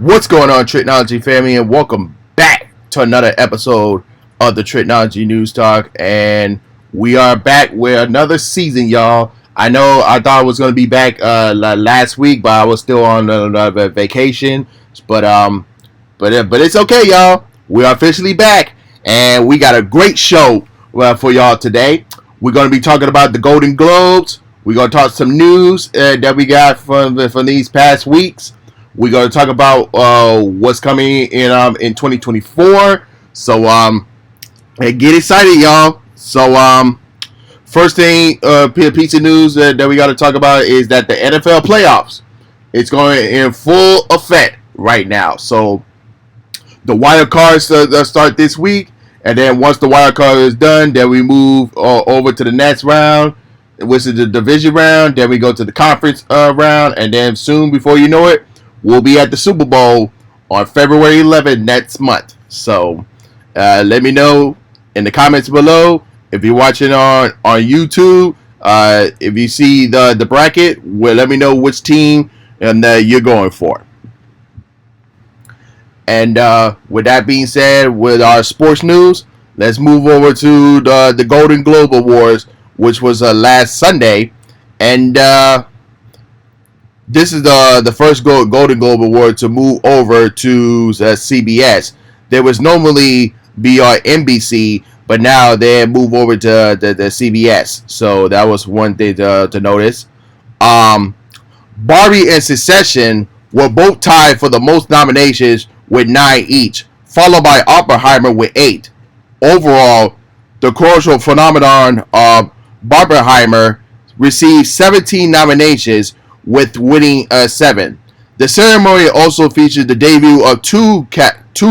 What's going on, Tricology family, and welcome back to another episode of the Tricology News Talk. And we are back with another season, y'all. I know I thought I was going to be back last week, but I was still on vacation. But it's okay, y'all. We are officially back, and we got a great show for y'all today. We're going to be talking about the Golden Globes. We're going to talk some news that we got from these past weeks. We're going to talk about what's coming in 2024. So get excited, y'all. So first thing, piece of news that we got to talk about is that the NFL playoffs is going in full effect right now. So the wild cards start this week, and then once the wild card is done, then we move over to the next round, which is the division round. Then we go to the conference round, and then soon, before you know it, we'll be at the Super Bowl on February 11th next month. So let me know in the comments below if you're watching on YouTube. If you see the bracket, let me know which team you're going for. And with that being said, with our sports news, let's move over to the Golden Globe Awards, which was last Sunday. And this is the first Golden Globe Award to move over to CBS. There was normally be on NBC, but now they move over to the CBS. So that was one thing to notice. Barbie and Succession were both tied for the most nominations with 9 each, followed by Oppenheimer with 8. Overall, the cultural phenomenon of Barbenheimer received 17 nominations, with winning 7. The ceremony also featured the debut of two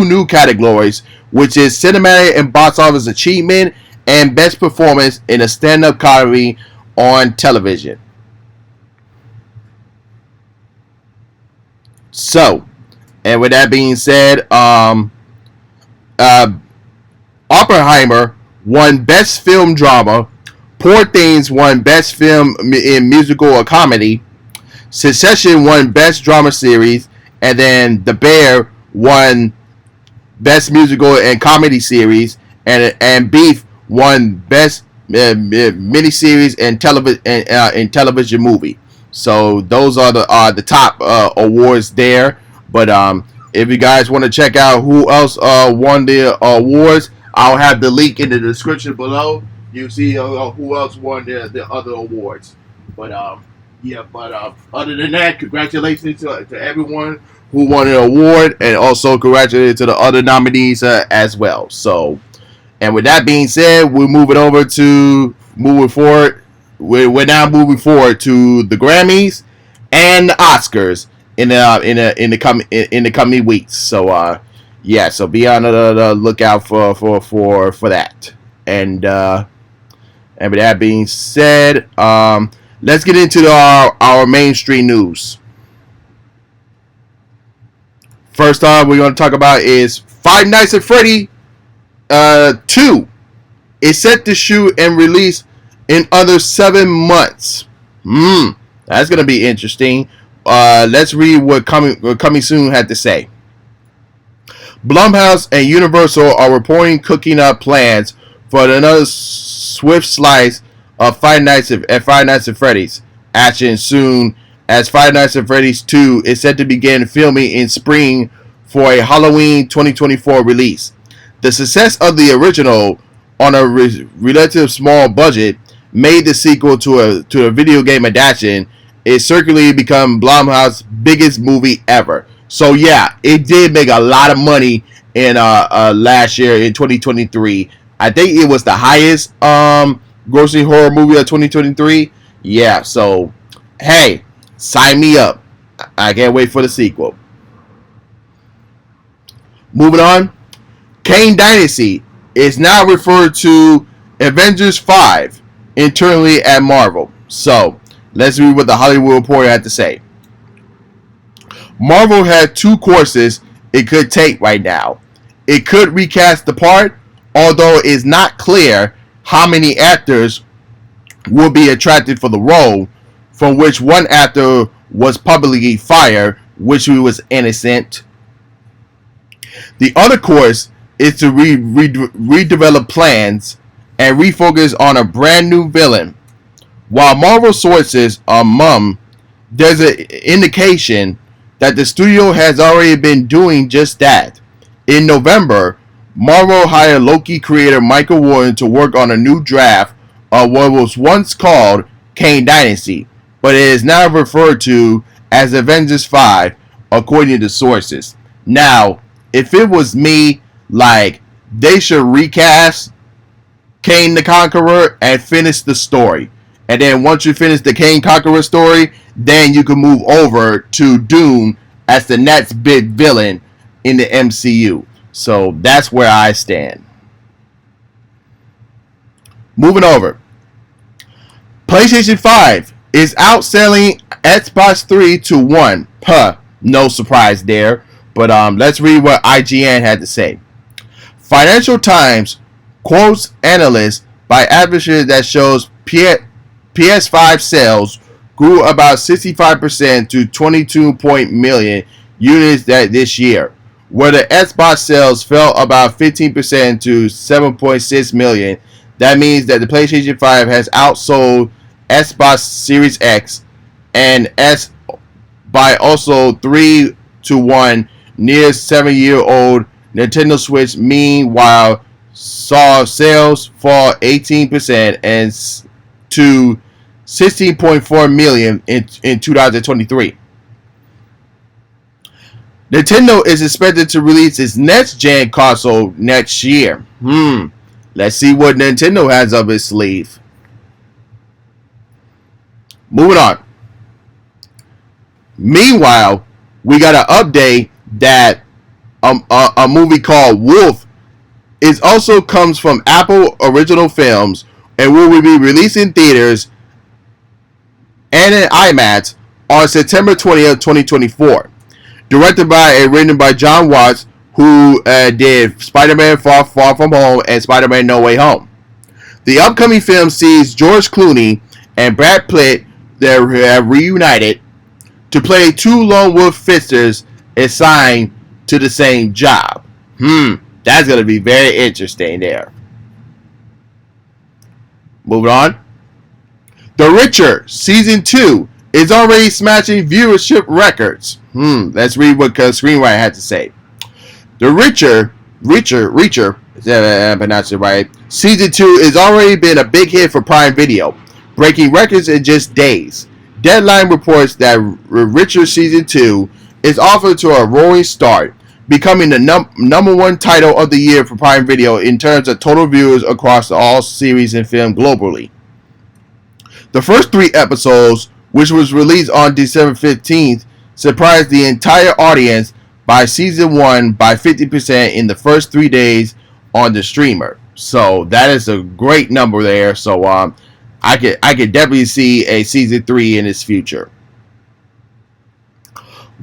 new categories, which is Cinematic and Box Office Achievement and Best Performance in a Stand-Up Comedy on Television. So, and with that being said, Oppenheimer won Best Film Drama, Poor Things won Best Film in Musical or Comedy, Succession won Best Drama Series, and then The Bear won Best Musical and Comedy Series, and Beef won Best Miniseries and Television Movie. So those are the top awards there. But if you guys want to check out who else won the awards, I'll have the link in the description below. You see who else won the other awards. But other than that, congratulations to everyone who won an award, and also congratulations to the other nominees as well. So, and with that being said, we're moving forward. We're now moving forward to the Grammys and the Oscars in the coming weeks. So, so be on the lookout for that. And with that being said, let's get into our mainstream news. First off, we're going to talk about is Five Nights at Freddy 2 is set to shoot and release in under 7 months. That's going to be interesting. Let's read what Coming Soon had to say. Blumhouse and Universal are reporting cooking up plans for another swift slice of Five Nights at Freddy's action soon, as Five Nights at Freddy's 2 is set to begin filming in spring for a Halloween 2024 release. The success of the original on a relative small budget made the sequel to a video game adaptation. It certainly become Blumhouse's biggest movie ever. So yeah, it did make a lot of money in last year in 2023. I think it was the highest grossing horror movie of 2023. Yeah, so hey, sign me up. I can't wait for the sequel. Moving on, Kane Dynasty is now referred to Avengers 5 internally at Marvel. So let's read what the Hollywood Reporter had to say. Marvel had 2 courses it could take right now. It could recast the part, although it is not clear how many actors will be attracted for the role, from which one actor was publicly fired, which he was innocent. The other course is to redevelop plans and refocus on a brand new villain. While Marvel sources are mum, there's an indication that the studio has already been doing just that. In November, Marvel hired Loki creator Michael Warren to work on a new draft of what was once called Kang Dynasty, but it is now referred to as Avengers 5, according to sources. Now, if it was me, like, they should recast Kang the Conqueror and finish the story. And then once you finish the Kang Conqueror story, then you can move over to Doom as the next big villain in the MCU. So that's where I stand. Moving over. PlayStation 5 is outselling Xbox 3-1. No surprise there. But let's read what IGN had to say. Financial Times quotes analysts by advertising that shows PS5 sales grew about 65% to 22 million units this year, where the Xbox sales fell about 15% to 7.6 million. That means that the PlayStation 5 has outsold Xbox Series X and S by also 3-1. Near 7-year-old Nintendo Switch, meanwhile, saw sales fall 18% and to 16.4 million in 2023. Nintendo is expected to release its next-gen console next year. Let's see what Nintendo has up its sleeve. Moving on. Meanwhile, we got an update that a movie called Wolf is also comes from Apple Original Films and will be released in theaters and in IMAX on September 20th, 2024. Directed by and written by John Watts, who did Spider-Man Far From Home and Spider-Man No Way Home. The upcoming film sees George Clooney and Brad Pitt have reunited to play two lone wolf fisters assigned to the same job. That's going to be very interesting there. Moving on. The Richer Season 2 is already smashing viewership records. Let's read what Screenwriter had to say. The Richer, if I pronounced it right, Season 2 has already been a big hit for Prime Video, breaking records in just days. Deadline reports that Richer Season 2 is offered to a roaring start, becoming the number one title of the year for Prime Video in terms of total viewers across all series and film globally. The first 3 episodes, which was released on December 15th, surprised the entire audience by Season 1 by 50% in the first 3 days on the streamer. So that is a great number there. So I could definitely see a Season 3 in its future.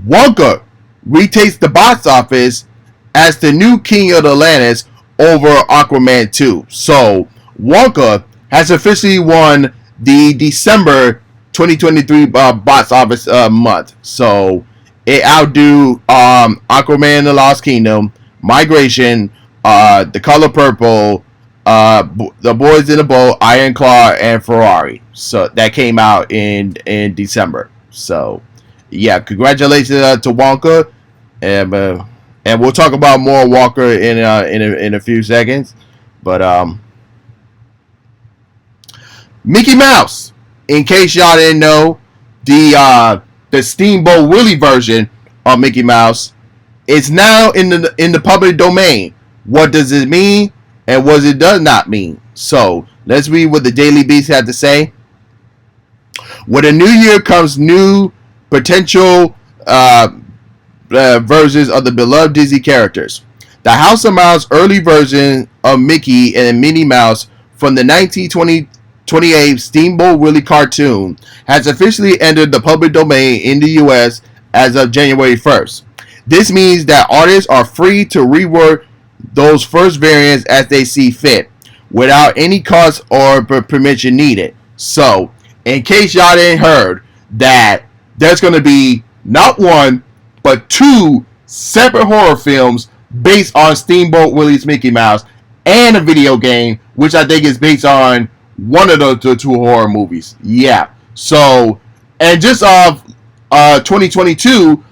Wonka retakes the box office as the new King of Atlantis over Aquaman 2. So Wonka has officially won the December 2023 box office month. So it outdo Aquaman and the Lost Kingdom, Migration, The Color Purple, The Boys in the Boat, Iron Claw, and Ferrari. So that came out in December. So yeah, congratulations to Wonka, and we'll talk about more Wonka in a few seconds. But Mickey Mouse, in case y'all didn't know, the Steamboat Willie version of Mickey Mouse is now in the public domain. What does it mean, and what it does not mean? So let's read what the Daily Beast had to say. With a new year comes new potential versions of the beloved Disney characters. The House of Mouse early version of Mickey and Minnie Mouse from the 1928 Steamboat Willie cartoon has officially entered the public domain in the US as of January 1st. This means that artists are free to rework those first variants as they see fit, without any cost or permission needed. So, in case y'all didn't heard, that there's going to be not one, but 2 separate horror films based on Steamboat Willie's Mickey Mouse, and a video game, which I think is based on one of the two horror movies. Yeah. So, and just 2022,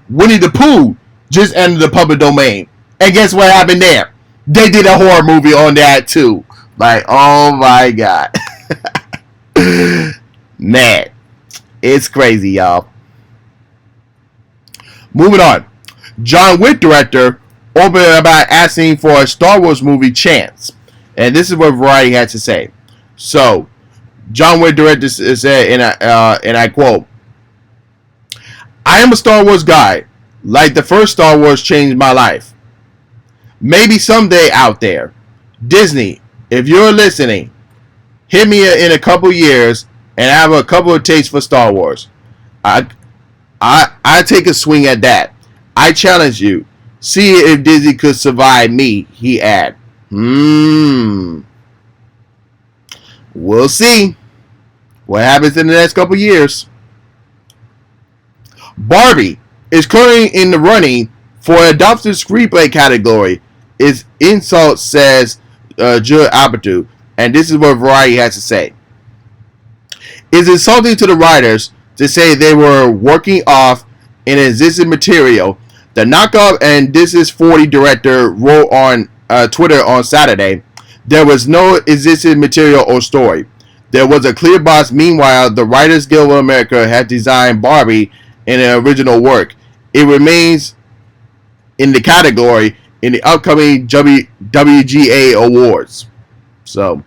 Winnie the Pooh just entered the public domain. And guess what happened there? They did a horror movie on that too. Like, oh my god. Man, it's crazy, y'all. Moving on. John Wick director opened about asking for a Star Wars movie chance. And this is what Variety had to say. So, John Wick director said, and I quote, "I am a Star Wars guy. Like the first Star Wars changed my life. Maybe someday out there, Disney, if you're listening, hit me in a couple years and have a couple of tastes for Star Wars. I take a swing at that. I challenge you. See if Disney could survive me," he added. We'll see what happens in the next couple years. Barbie is currently in the running for adopted screenplay category. Its insult, says Judd Apatow, and this is what Variety has to say. "It's insulting to the writers to say they were working off an existing material," the knockoff and This Is 40 director wrote on Twitter on Saturday. "There was no existing material or story. There was a clear box. Meanwhile, the Writers Guild of America had designed Barbie in an original work. It remains in the category in the upcoming WGA Awards." So,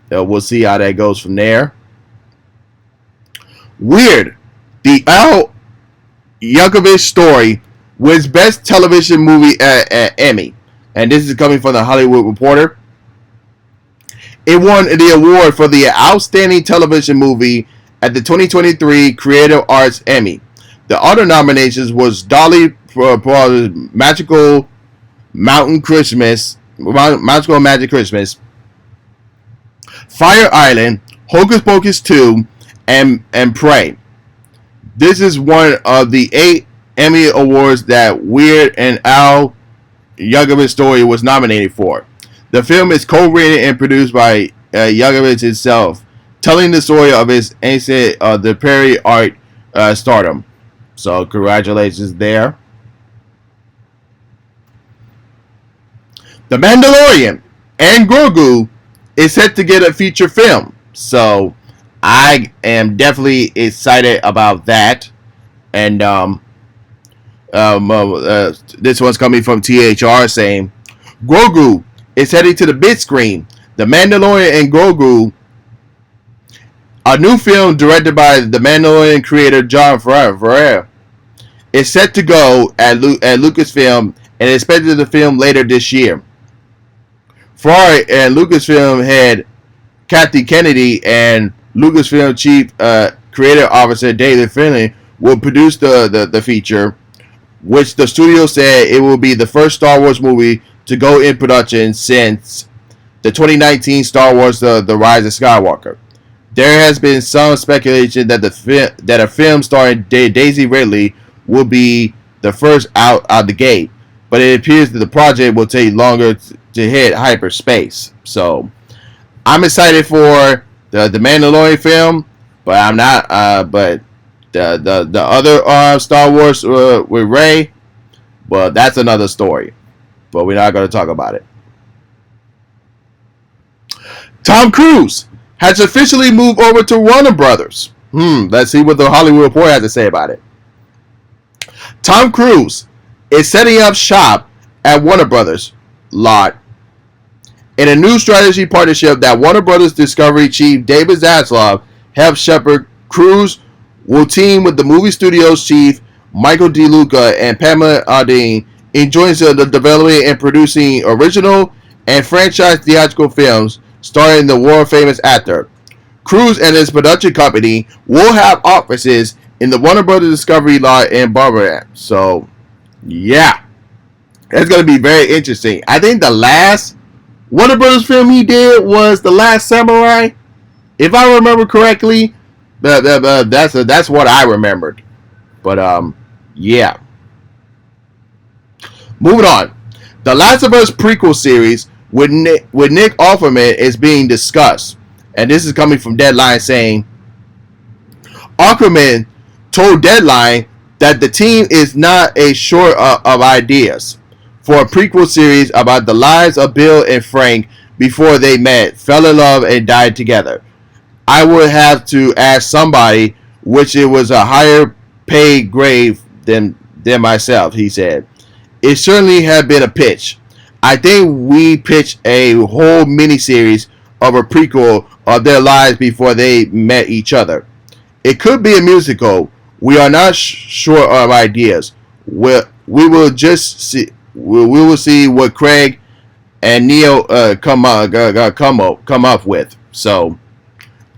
we'll see how that goes from there. Weird. The Al Yankovic story wins Best Television Movie Emmy. And this is coming from the Hollywood Reporter. It won the award for the Outstanding Television Movie at the 2023 Creative Arts Emmy. The other nominations was Dolly for Magical Magic Christmas, Fire Island, Hocus Pocus 2, and Prey. This is one of the 8 Emmy Awards that Weird and Al Yankovic story was nominated for. The film is co-written and produced by Yankovic himself, telling the story of his ancient the Perry art stardom. So congratulations there. The Mandalorian and Grogu is set to get a feature film. So I am definitely excited about that. And this one's coming from THR saying, "Grogu is heading to the big screen. The Mandalorian and Grogu, a new film directed by the Mandalorian creator Jon Favreau, is set to go at Lucasfilm and expected to film later this year. Favreau and Lucasfilm head Kathy Kennedy and Lucasfilm Chief Creative Officer David Finley will produce the feature, which the studio said it will be the first Star Wars movie to go in production since the 2019 Star Wars The Rise of Skywalker. There has been some speculation that a film starring Daisy Ridley will be the first out the gate, but it appears that the project will take longer to hit hyperspace. So I'm excited for the Mandalorian film, but I'm not. But the other Star Wars with Rey, well, that's another story. But we're not going to talk about it. Tom Cruise has officially moved over to Warner Brothers. Let's see what the Hollywood Reporter has to say about it. Tom Cruise is setting up shop at Warner Brothers lot in a new strategy partnership that Warner Brothers Discovery chief David Zaslav helps shepherd. Cruise will team with the movie studios chief Michael DeLuca and Pamela Adine in joins the developing and producing original and franchise theatrical films starring the world-famous actor. Cruise and his production company will have offices in the Warner Brothers Discovery lot in Barbara. So, yeah. That's going to be very interesting. I think the last Warner Brothers film he did was The Last Samurai. If I remember correctly, that's what I remembered. But, yeah. Moving on. The Last of Us prequel series with Nick Offerman is being discussed. And this is coming from Deadline saying, Offerman told Deadline that the team is not a short of ideas for a prequel series about the lives of Bill and Frank before they met, fell in love, and died together. I would have to ask somebody, which it was a higher paid grade than myself, he said. It certainly had been a pitch. I think we pitched a whole miniseries of a prequel of their lives before they met each other. It could be a musical. We are not short of ideas. We will just see. We will see what Craig and Neil come up with. So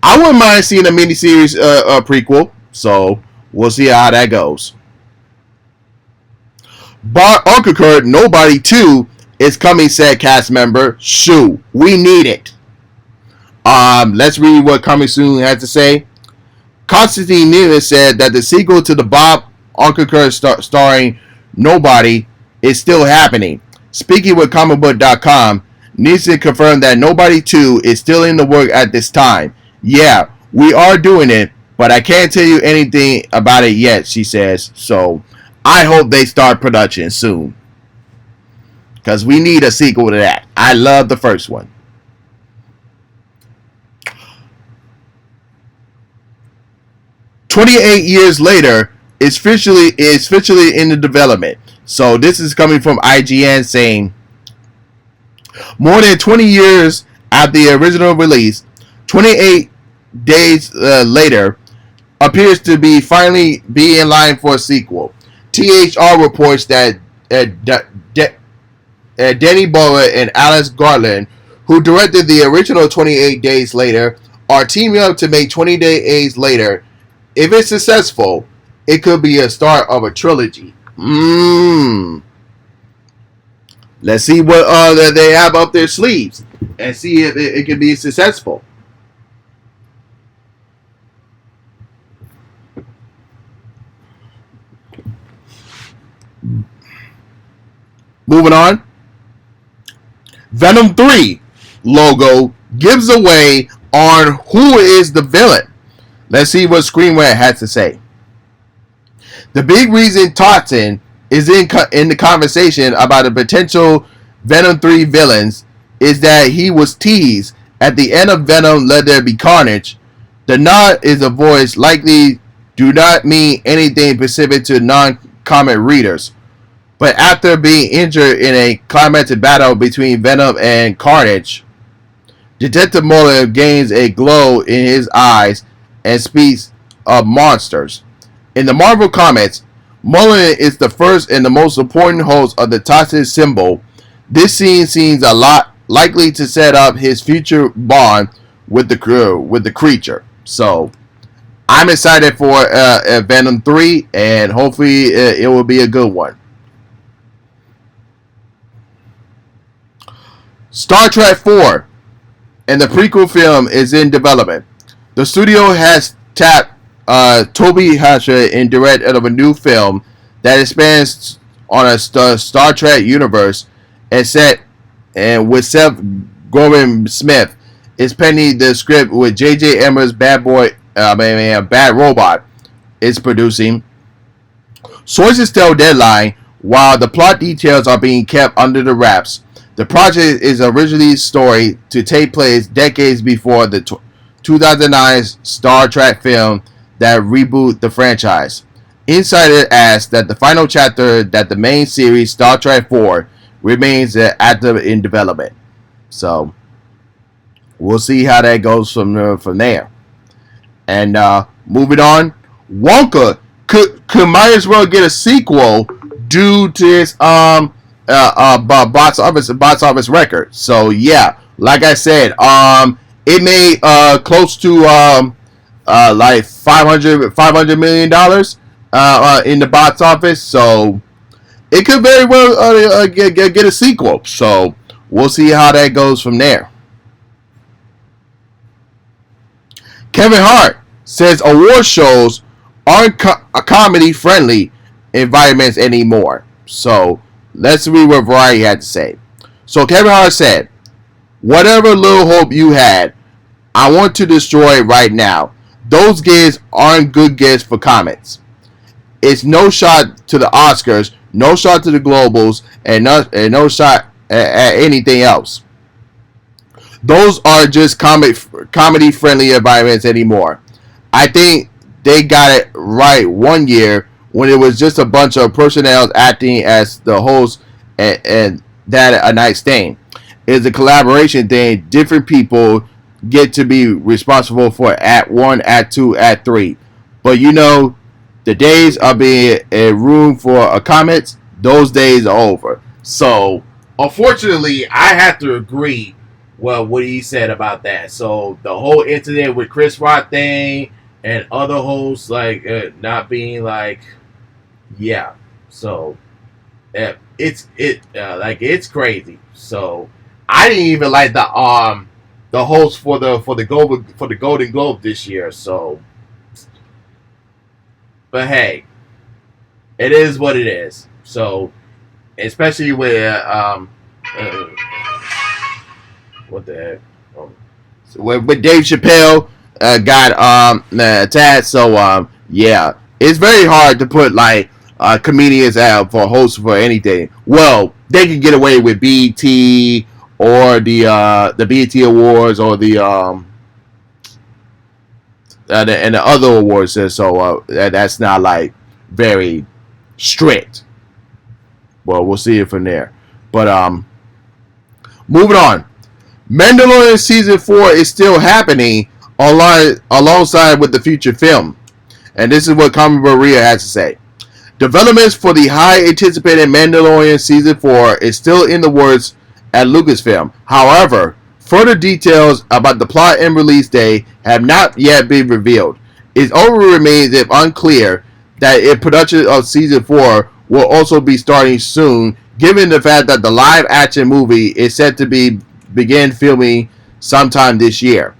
I wouldn't mind seeing a miniseries prequel. So we'll see how that goes. Bar Uncle Nobody 2 is coming, said cast member. Shoo, we need it. Let's read what Coming Soon had to say. Constantine Nealon said that the sequel to the Bob Odenkirk starring Nobody is still happening. Speaking with comicbook.com, Nealon confirmed that Nobody 2 is still in the work at this time. Yeah, we are doing it, but I can't tell you anything about it yet, she says. So I hope they start production soon, because we need a sequel to that. I love the first one. "28 years later, it's officially in the development." So this is coming from IGN saying, more than 20 years after the original release, 28 days later appears to be finally be in line for a sequel. THR reports that Danny Boyle and Alice Garland, who directed the original 28 Days Later, are teaming up to make 20 Days Later. If it's successful, it could be a start of a trilogy. Let's see what they have up their sleeves and see if it can be successful. Moving on. Venom 3 logo gives away on who is the villain. Let's see what Screenrant had to say. The big reason Totten is in the conversation about the potential Venom 3 villains is that he was teased at the end of Venom Let There Be Carnage. The nod is a voice likely do not mean anything specific to non-comic readers. But after being injured in a climactic battle between Venom and Carnage, Detective Muller gains a glow in his eyes and speaks of monsters. In the Marvel Comics, Mullen is the first and the most important host of the Toxic Symbol. This scene seems a lot likely to set up his future bond with the creature. So I'm excited for Venom 3, and hopefully it will be a good one. Star Trek 4 and the prequel film is in development. The studio has tapped Toby Hatcher in direct of a new film that expands on a Star Trek universe and with Seth Grahame-Smith is penning the script with J.J. Abrams' Bad Robot is producing. Sources tell Deadline while the plot details are being kept under the wraps. The project is originally story to take place decades before the 2009 Star Trek film that reboot the franchise. Insider asks that the final chapter that the main series Star Trek 4 remains active in development. So we'll see how that goes from there. And moving on, Wonka could might as well get a sequel due to its box office record. So yeah, like I said, it made close to like $500 million in the box office. So it could very well get a sequel. So we'll see how that goes from there. Kevin Hart says award shows aren't comedy friendly environments anymore. So Let's read what Variety had to say. So Kevin Hart said, "Whatever little hope you had, I want to destroy it right now. Those gigs aren't good gigs for comments. It's no shot to the Oscars, no shot to the Globals, and no shot at anything else. Those are just comedy friendly environments anymore. I think they got it right one year when it was just a bunch of personnel acting as the host, and that a nice thing. It's a collaboration thing. Different people get to be responsible for Act 1, Act 2, Act 3. But the days of being a room for comments, those days are over." So, unfortunately, I have to agree with what he said about that. So, the whole incident with Chris Rock thing and other hosts not being yeah. So, it's crazy. So, I didn't even like the host for the Golden Globe this year. So, but hey, it is what it is. So, especially with what the heck? So with Dave Chappelle got attacked. So yeah, it's very hard to put comedians out for hosts for anything. Well, they can get away with BET or the BET Awards or and the other awards. So that's not very strict. Well, we'll see it from there. But moving on. Mandalorian Season 4 is still happening alongside with the future film. And this is what Carmen Maria has to say. Developments for the high anticipated Mandalorian Season 4 is still in the works at Lucasfilm. However, further details about the plot and release date have not yet been revealed. It only remains unclear that if production of Season 4 will also be starting soon, given the fact that the live action movie is set to begin filming sometime this year.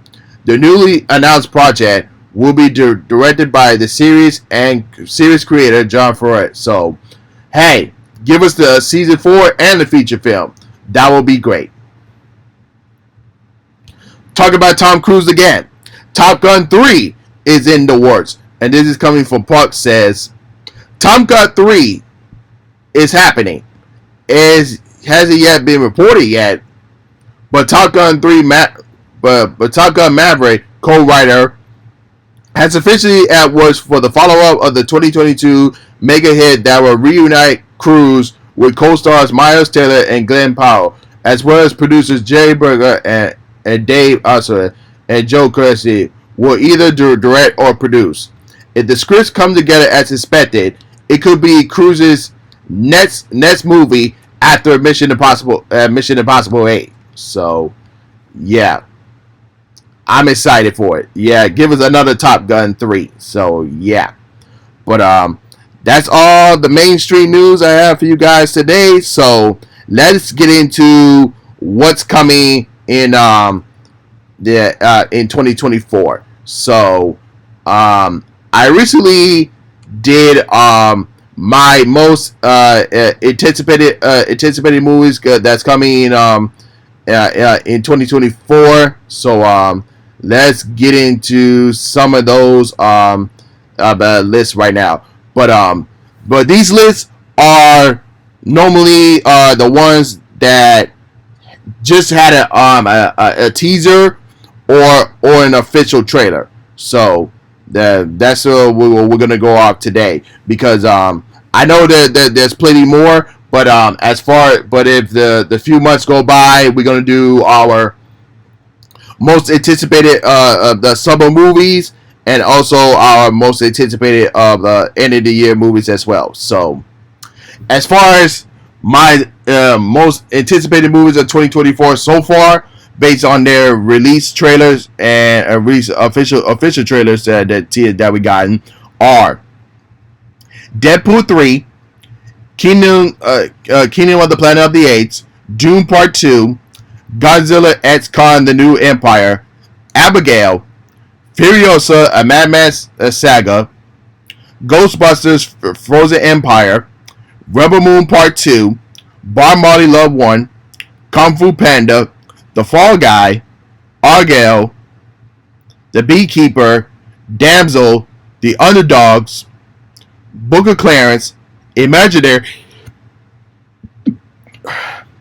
The newly announced project will be directed by the series and series creator John Favreau. So, hey, give us the Season 4 and the feature film. That will be great. Talk about Tom Cruise again. Top Gun 3 is in the works. And this is coming from Park says, Top Gun 3 is happening. It hasn't yet been reported yet, but Top Gun 3 but Top Gun Maverick co-writer has officially at work for the follow-up of the 2022 mega hit that will reunite Cruise with co-stars Miles Taylor and Glenn Powell, as well as producers Jerry Berger and Dave Osler and Joe Kersey will either direct or produce. If the scripts come together as expected, it could be Cruise's next movie after Mission Impossible 8. So, yeah, I'm excited for it. Yeah, give us another Top Gun 3. So, yeah, but that's all the mainstream news I have for you guys today. So let's get into what's coming in in 2024. So I recently did my most anticipated movies that's coming in 2024. So let's get into some of those lists right now. But these lists are normally the ones that just had a teaser or an official trailer. So that's what we're gonna go off today, because I know that there's plenty more, but if the few months go by, we're gonna do our most anticipated the summer movies, and also our most anticipated of the end of the year movies as well. So, as far as my most anticipated movies of 2024 so far, based on their release trailers and official trailers that we gotten, are Deadpool 3, Kingdom of the Planet of the Apes, Dune Part 2, Godzilla X Kong: The New Empire, Abigail, Furiosa: A Mad Max Saga, Ghostbusters: Frozen Empire, Rebel Moon Part 2, Bar Marley Love 1, Kung Fu Panda, The Fall Guy, Argyle, The Beekeeper, Damsel, The Underdogs, Book of Clarence, Imaginary,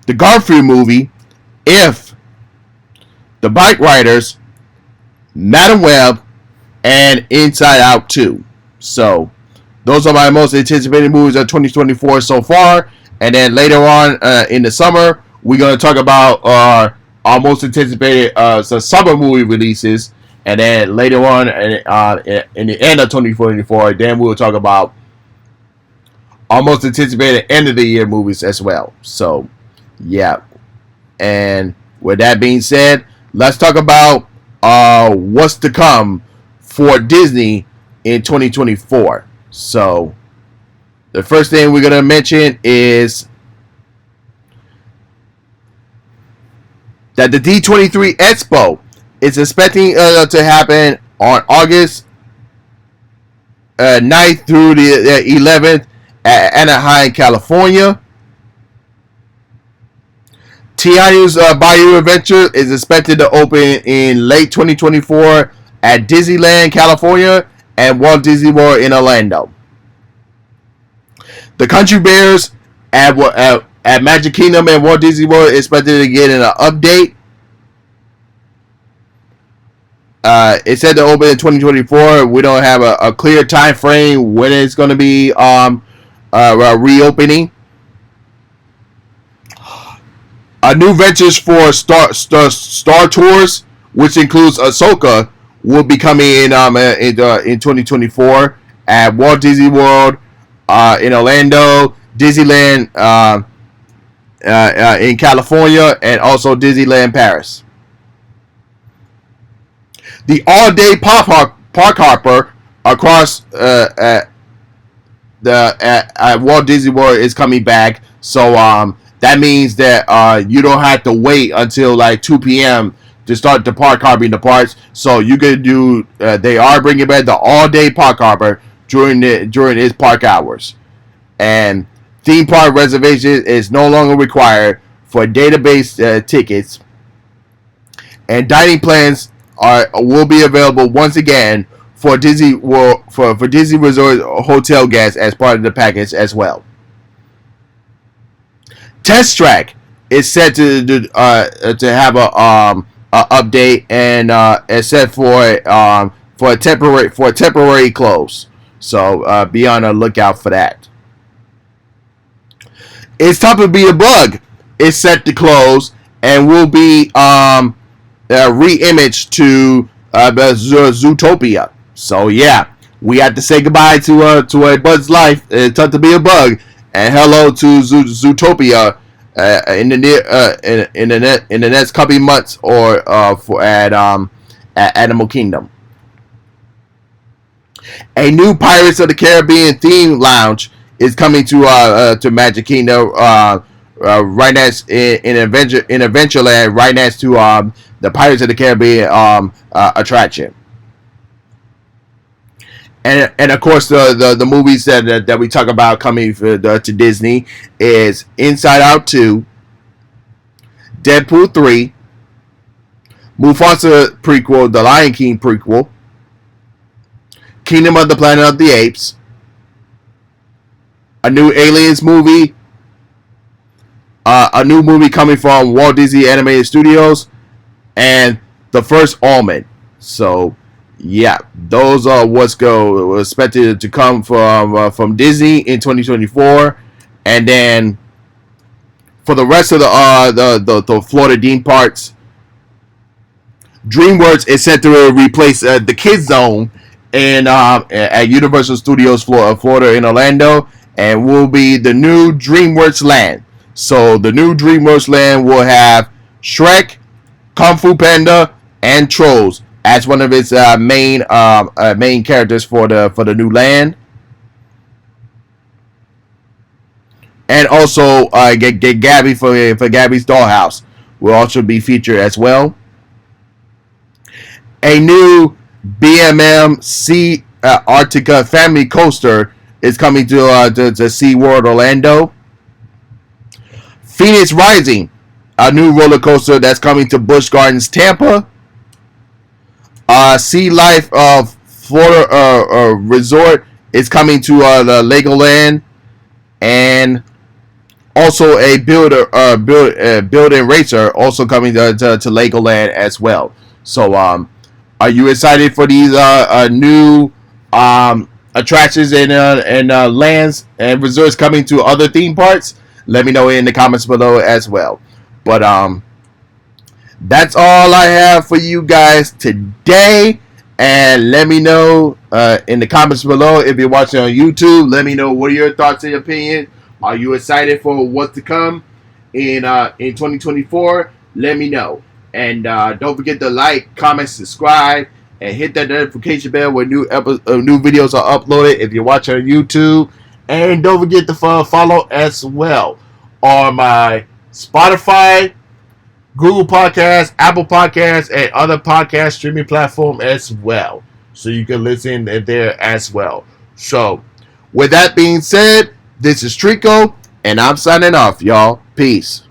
The Garfield Movie, If, The Bike Riders, Madam Web, and Inside Out 2. So, those are my most anticipated movies of 2024 so far. And then later on in the summer, we're going to talk about our most anticipated summer movie releases. And then later on in the end of 2024, then we'll talk about our most anticipated end of the year movies as well. So, yeah. And with that being said, let's talk about what's to come for Disney in 2024. So, the first thing we're going to mention is that the D23 Expo is expecting to happen on August 9th through the 11th at Anaheim, California. Tiana's Bayou Adventure is expected to open in late 2024 at Disneyland, California, and Walt Disney World in Orlando. The Country Bears at Magic Kingdom and Walt Disney World is expected to get an update. It's said to open in 2024. We don't have a clear time frame when it's going to be reopening. New ventures for Star Tours, which includes Ahsoka, will be coming in 2024 at Walt Disney World in Orlando, Disneyland in California, and also Disneyland Paris. The all-day park hopper across at Walt Disney World is coming back. So that means that you don't have to wait until like 2 p.m. to start the park hopping the parks. So you can do. They are bringing back the all-day park hopper during its park hours, and theme park reservation is no longer required for database tickets, and dining plans will be available once again for Disney World for Disney Resort hotel guests as part of the package as well. Test Track is set to have a update and is set for a temporary close. So be on the lookout for that. It's Time to Be a Bug is set to close and will be re-imaged to Zootopia. So yeah, we have to say goodbye to a Bug's life. It's time to be a bug, and hello to Zootopia in the next couple of months or at Animal Kingdom. A new Pirates of the Caribbean theme lounge is coming to Magic Kingdom right next in Adventureland, right next to the Pirates of the Caribbean attraction. And of course the movies that we talk about coming to Disney is Inside Out 2, Deadpool 3, Mufasa prequel, The Lion King prequel, Kingdom of the Planet of the Apes, a new Aliens movie, a new movie coming from Walt Disney Animated Studios, and The First Omen. So yeah, those are what's expected to come from Disney in 2024, and then for the rest of the Florida theme parks, DreamWorks is set to replace the Kids Zone at Universal Studios Florida in Orlando, and will be the new DreamWorks Land. So the new DreamWorks Land will have Shrek, Kung Fu Panda, and Trolls as one of its main characters for the new land, and also get Gabby for Gabby's Dollhouse will also be featured as well. A new BMM Sea Arctica family coaster is coming to SeaWorld Orlando. Phoenix Rising, a new roller coaster that's coming to Busch Gardens, Tampa. Sea Life of Florida Resort is coming to the Legoland, and also a building racer also coming to Legoland as well. So are you excited for these new attractions and lands and resorts coming to other theme parks? Let me know in the comments below as well. But that's all I have for you guys today. And let me know in the comments below if you're watching on YouTube. Let me know what are your thoughts and opinions. Are you excited for what's to come in 2024? Let me know. And don't forget to like, comment, subscribe, and hit that notification bell when new videos are uploaded if you're watching on YouTube. And don't forget to follow as well on my Spotify, Google Podcasts, Apple Podcasts, and other podcast streaming platform as well. So you can listen there as well. So, with that being said, this is Trico, and I'm signing off, y'all. Peace.